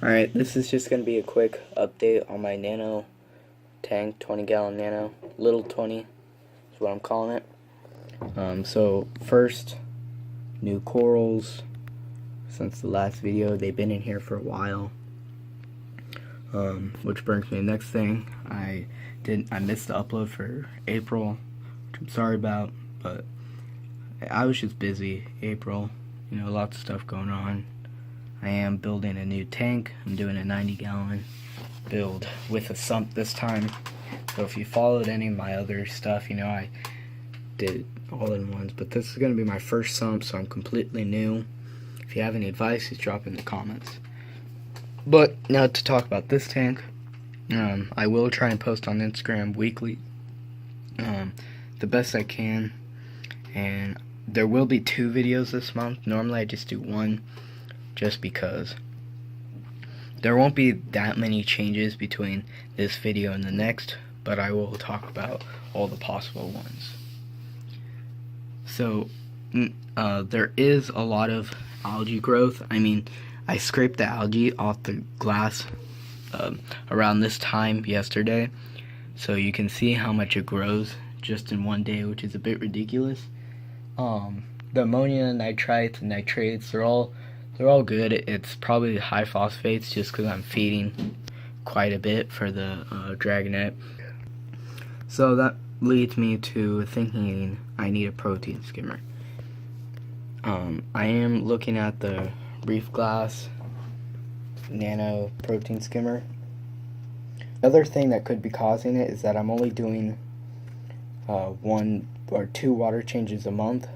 Alright, this is just going to be a quick update on my Nano tank, 20-gallon Nano. Lil'20 is what I'm calling it. So first, new corals since the last video. They've been in here for a while. Which brings me to the next thing. I missed the upload for April, which I'm sorry about, but I was just busy April. You know, lots of stuff going on. I am building a new tank. I'm doing a 90-gallon build with a sump this time. So if you followed any of my other stuff, you know I did all in ones. But this is going to be my first sump, so I'm completely new. If you have any advice, just drop in the comments. But now to talk about this tank, I will try and post on Instagram weekly, the best I can. And there will be 2 videos this month. Normally I just do 1. Just because there won't be that many changes between this video and the next, but I will talk about all the possible ones. So there is a lot of algae growth. I mean, I scraped the algae off the glass around this time yesterday, so you can see how much it grows just in one day, which is a bit ridiculous. The ammonia, nitrites, and nitrates, they're all good. It's probably high phosphates just because I'm feeding quite a bit for the dragonette. So that leads me to thinking I need a protein skimmer. I am looking at the Reef Glass Nano protein skimmer. Other thing that could be causing it is that I'm only doing 1 or 2 water changes a month.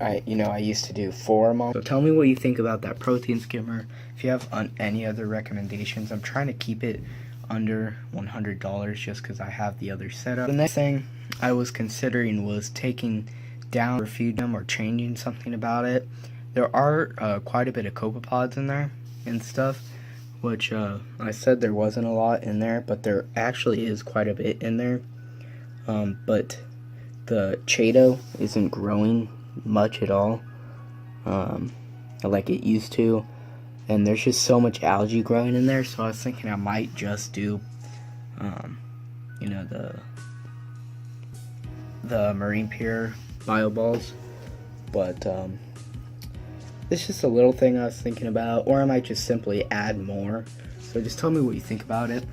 I used to do 4 a month. So tell me what you think about that protein skimmer. If you have any other recommendations, I'm trying to keep it under $100 just because I have the other setup. The next thing I was considering was taking down or feed them or changing something about it. There are quite a bit of copepods in there and stuff, which I said there wasn't a lot in there, but there actually is quite a bit in there. But the Chaeto isn't growing much at all like it used to, and there's just so much algae growing in there, so I was thinking I might just do you know, the Marine Pure bio balls, but it's just a little thing I was thinking about, or I might just simply add more. So just tell me what you think about it.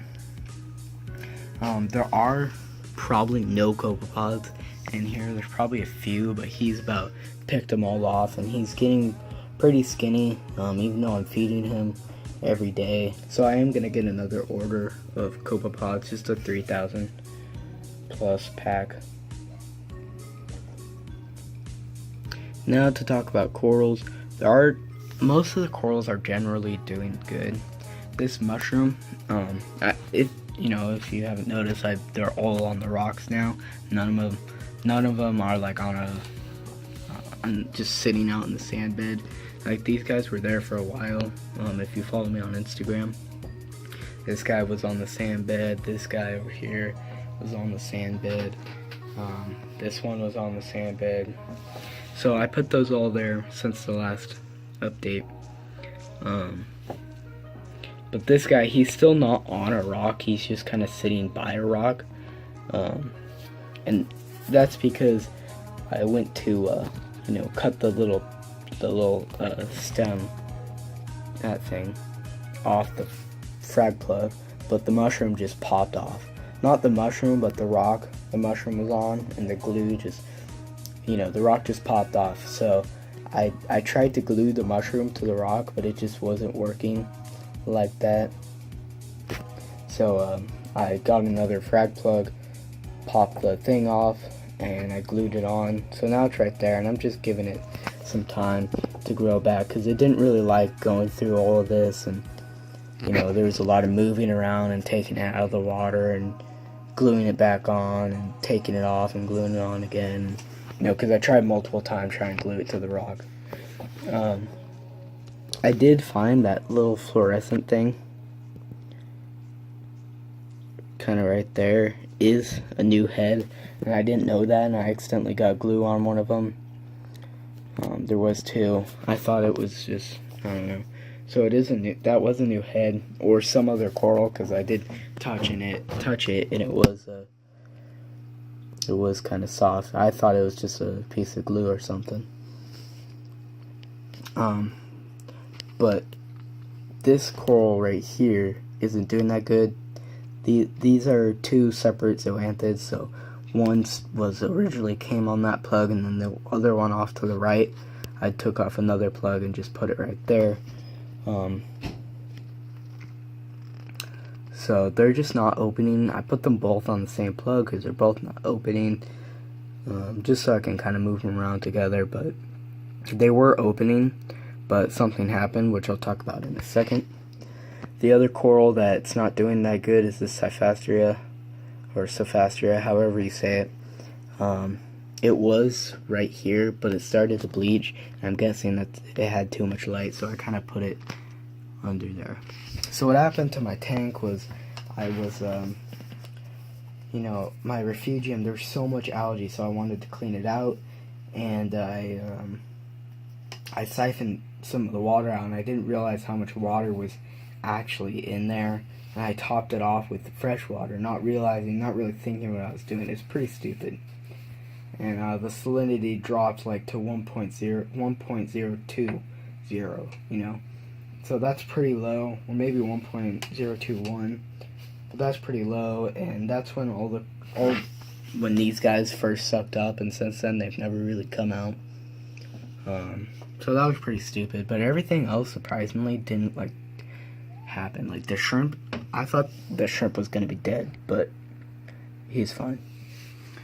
There are probably no copepods in here. There's probably a few, but he's about picked them all off, and he's getting pretty skinny, even though I'm feeding him every day. So I am gonna get another order of copepods, just a 3,000 plus pack. Now to talk about corals. Most of the corals are generally doing good. This mushroom, you know, if you haven't noticed, they're all on the rocks now. None of them are like just sitting out in the sand bed. Like, these guys were there for a while. If you follow me on Instagram, this guy was on the sand bed. This guy over here was on the sand bed. This one was on the sand bed. So I put those all there since the last update. But this guy, he's still not on a rock. He's just kind of sitting by a rock. And that's because I went to, you know, cut the little stem, that thing, off the frag plug, but the mushroom just popped off. Not the mushroom, but the rock the mushroom was on, and the glue just, you know, the rock just popped off. So I tried to glue the mushroom to the rock, but it just wasn't working like that. So I got another frag plug, popped the thing off, and I glued it on. So now it's right there, and I'm just giving it some time to grow back, because it didn't really like going through all of this, and you know, there was a lot of moving around and taking it out of the water and gluing it back on and taking it off and gluing it on again, you know, because I tried multiple times trying to glue it to the rock. I did find that little fluorescent thing kind of right there is a new head, and I didn't know that, and I accidentally got glue on one of them. There was 2. I thought it was just I don't know. So it is a new, that was a new head, or some other coral, because I did touch it, and it was kind of soft. I thought it was just a piece of glue or something. But this coral right here isn't doing that good. These are two separate zoanthids, so one was originally came on that plug, and then the other one off to the right, I took off another plug and just put it right there. So they're just not opening. I put them both on the same plug because they're both not opening, just so I can kind of move them around together. But they were opening, but something happened, which I'll talk about in a second. The other coral that's not doing that good is the Cyphastria, or Sophastria, however you say it. It was right here, but it started to bleach, and I'm guessing that it had too much light, so I kind of put it under there. So what happened to my tank was, I was, my refugium, there's so much algae, so I wanted to clean it out, and I siphoned some of the water out, and I didn't realize how much water was actually in there, and I topped it off with fresh water, not really thinking what I was doing. It's pretty stupid. And the salinity dropped like to 1.020, so that's pretty low, or maybe 1.021, but that's pretty low. And that's when when these guys first sucked up, and since then they've never really come out. So that was pretty stupid, but everything else surprisingly didn't happen. Like the shrimp, I thought the shrimp was gonna be dead, but he's fine.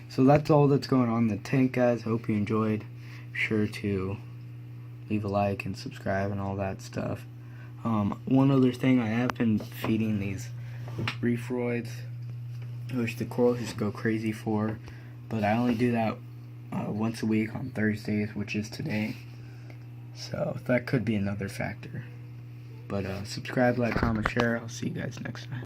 So that's all that's going on in the tank, guys. Hope you enjoyed. Be sure to leave a like and subscribe and all that stuff. One other thing, I have been feeding these reef roids, which the corals just go crazy for, but I only do that once a week on Thursdays, which is today. So that could be another factor. But subscribe, like, comment, share. I'll see you guys next time.